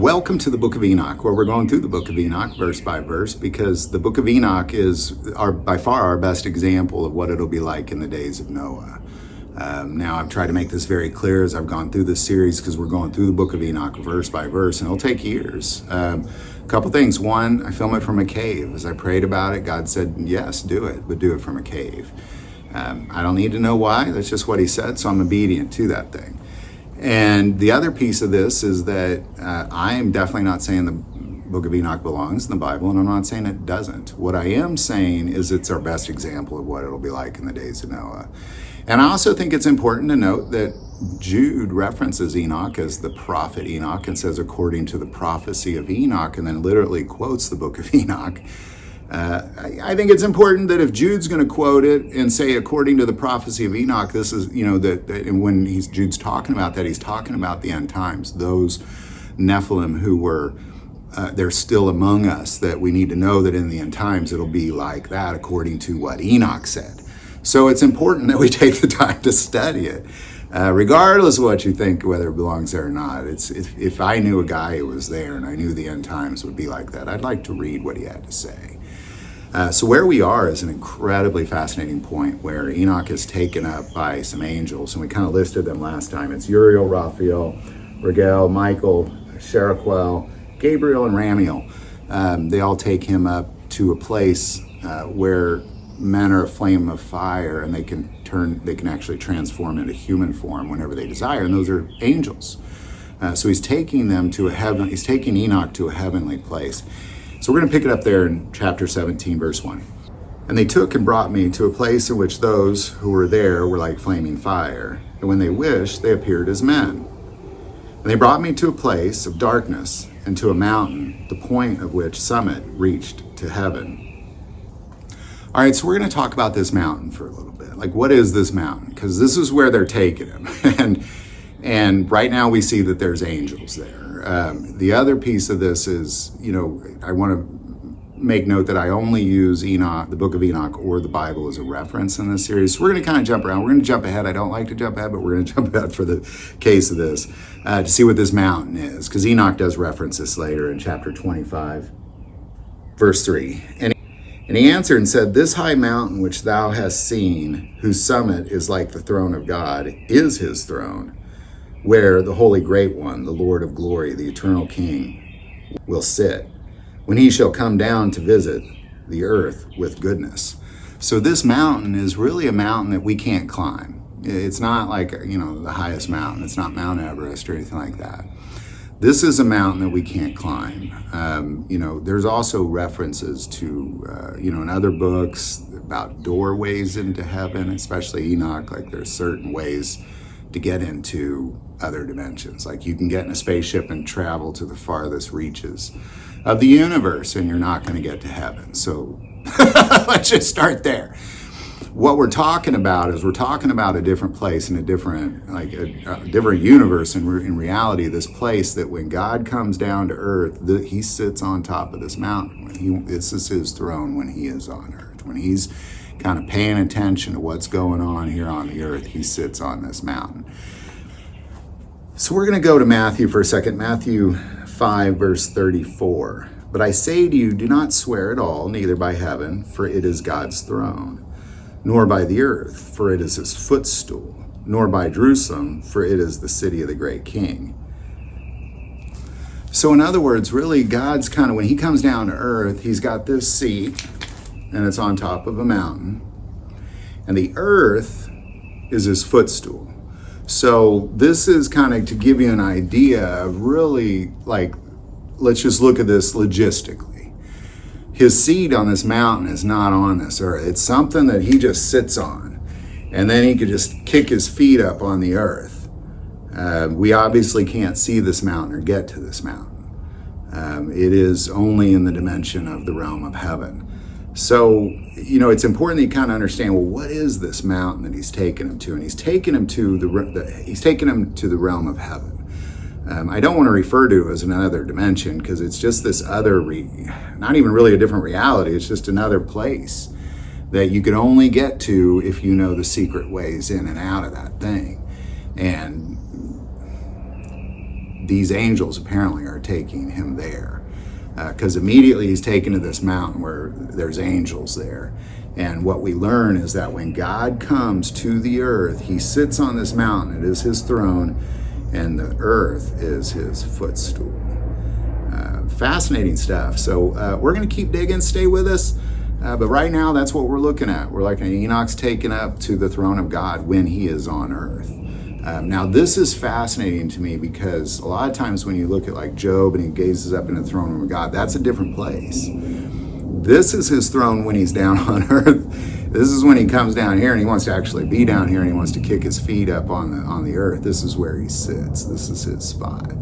Welcome to the Book of Enoch, where we're going through the Book of Enoch verse by verse, because the Book of Enoch is by far our best example of what it'll be like in the days of Noah. Now, I've tried to make this very clear as I've gone through this series, because we're going through the Book of Enoch verse by verse, and it'll take years. A couple things. One, I film it from a cave. As I prayed about it, God said, yes, do it, but do it from a cave. I don't need to know why. That's just what he said, so I'm obedient to that thing. And the other piece of this is that I am definitely not saying the Book of Enoch belongs in the Bible, and I'm not saying it doesn't. What I am saying is it's our best example of what it'll be like in the days of Noah. And I also think it's important to note that Jude references Enoch as the prophet Enoch and says, according to the prophecy of Enoch, and then literally quotes the Book of Enoch. I think it's important that if Jude's going to quote it and say, according to the prophecy of Enoch, this is, that and when Jude's talking about that, he's talking about the end times, those Nephilim who were, they're still among us, that we need to know that in the end times it'll be like that, according to what Enoch said. So it's important that we take the time to study it. Regardless of what you think, whether it belongs there or not. If I knew a guy who was there and I knew the end times would be like that, I'd like to read what he had to say. So where we are is an incredibly fascinating point where Enoch is taken up by some angels, and we kind of listed them last time. It's Uriel, Raphael, Rigel, Michael, Sheraquel, Gabriel, and Ramiel. They all take him up to a place where men are a flame of fire, and they can actually transform into human form whenever they desire, and those are angels. So he's taking them to he's taking Enoch to a heavenly place. So we're going to pick it up there in chapter 17, verse 1. And they took and brought me to a place in which those who were there were like flaming fire, and when they wished, they appeared as men. And they brought me to a place of darkness, and to a mountain, the point of which summit reached to heaven. All right, so we're going to talk about this mountain for a little bit. Like, what is this mountain? Because this is where they're taking him. And right now we see that there's angels there. The other piece of this is, I want to make note that I only use Enoch, the Book of Enoch, or the Bible as a reference in this series. So we're going to kind of jump around. We're going to jump ahead. I don't like to jump ahead, but we're going to jump ahead for the case of this to see what this mountain is. Because Enoch does reference this later in chapter 25, verse 3. And he answered and said, this high mountain which thou hast seen, whose summit is like the throne of God, is his throne, where the Holy Great One, the Lord of glory, the eternal King, will sit, when he shall come down to visit the earth with goodness. So this mountain is really a mountain that we can't climb. It's not like, the highest mountain. It's not Mount Everest or anything like that. This is a mountain that we can't climb. There's also references to, in other books about doorways into heaven, especially Enoch. Like there's certain ways to get into other dimensions. Like you can get in a spaceship and travel to the farthest reaches of the universe, and you're not going to get to heaven. So let's just start there. What we're talking about is we're talking about a different place and a different universe. And in reality, this place that when God comes down to earth, he sits on top of this mountain. This is his throne when he is on earth. When he's kind of paying attention to what's going on here on the earth, he sits on this mountain. So we're going to go to Matthew for a second. Matthew 5, verse 34. But I say to you, do not swear at all, neither by heaven, for it is God's throne, nor by the earth, for it is his footstool, nor by Jerusalem, for it is the city of the great King. So in other words, really God's kind of, when he comes down to earth, he's got this seat, and it's on top of a mountain, and the earth is his footstool. So this is kind of to give you an idea of really, let's just look at this logistically. His seat on this mountain is not on this earth. It's something that he just sits on, and then he could just kick his feet up on the earth. We obviously can't see this mountain or get to this mountain. It is only in the dimension of the realm of heaven. So, it's important that you kind of understand, well, what is this mountain that he's taking him to? And he's taking him to the realm of heaven. I don't want to refer to it as another dimension, because it's just this other, not even really a different reality. It's just another place that you can only get to if you know the secret ways in and out of that thing. And these angels apparently are taking him there. Because immediately he's taken to this mountain where there's angels there. And what we learn is that when God comes to the earth, he sits on this mountain. It is his throne, and the earth is his footstool. Fascinating stuff. So we're going to keep digging. Stay with us. But right now, that's what we're looking at. We're looking at Enoch's taken up to the throne of God when he is on earth. Now, this is fascinating to me because a lot of times when you look at like Job and he gazes up in the throne room of God, that's a different place. This is his throne when he's down on earth. This is when he comes down here and he wants to actually be down here and he wants to kick his feet up on the earth. This is where he sits. This is his spot.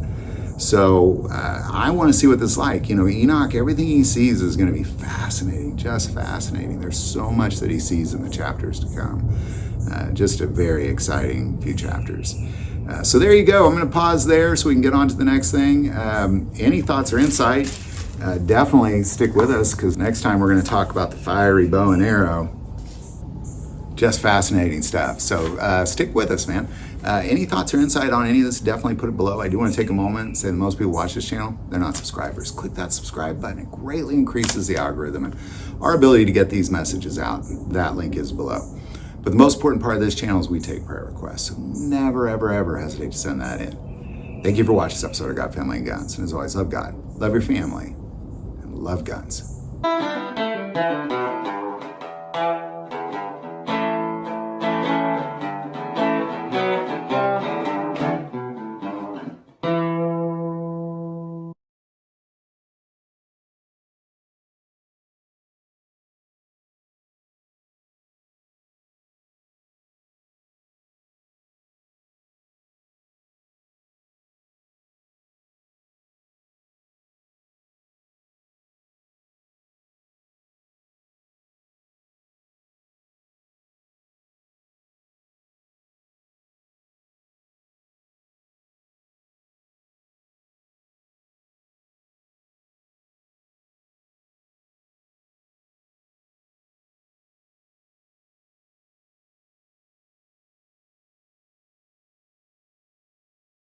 So I want to see what this is like. You know, Enoch, everything he sees is going to be fascinating, just fascinating. There's so much that he sees in the chapters to come. Just a very exciting few chapters. So there you go. I'm going to pause there so we can get on to the next thing. Any thoughts or insight, definitely stick with us, because next time we're going to talk about the fiery bow and arrow. Just fascinating stuff. So stick with us, man. Any thoughts or insight on any of this, definitely put it below. I do want to take a moment and say that most people watch this channel, they're not subscribers. Click that subscribe button. It greatly increases the algorithm and our ability to get these messages out. That link is below. But the most important part of this channel is we take prayer requests. So never, ever, ever hesitate to send that in. Thank you for watching this episode of God, Family, and Guns. And as always, love God, love your family, and love guns.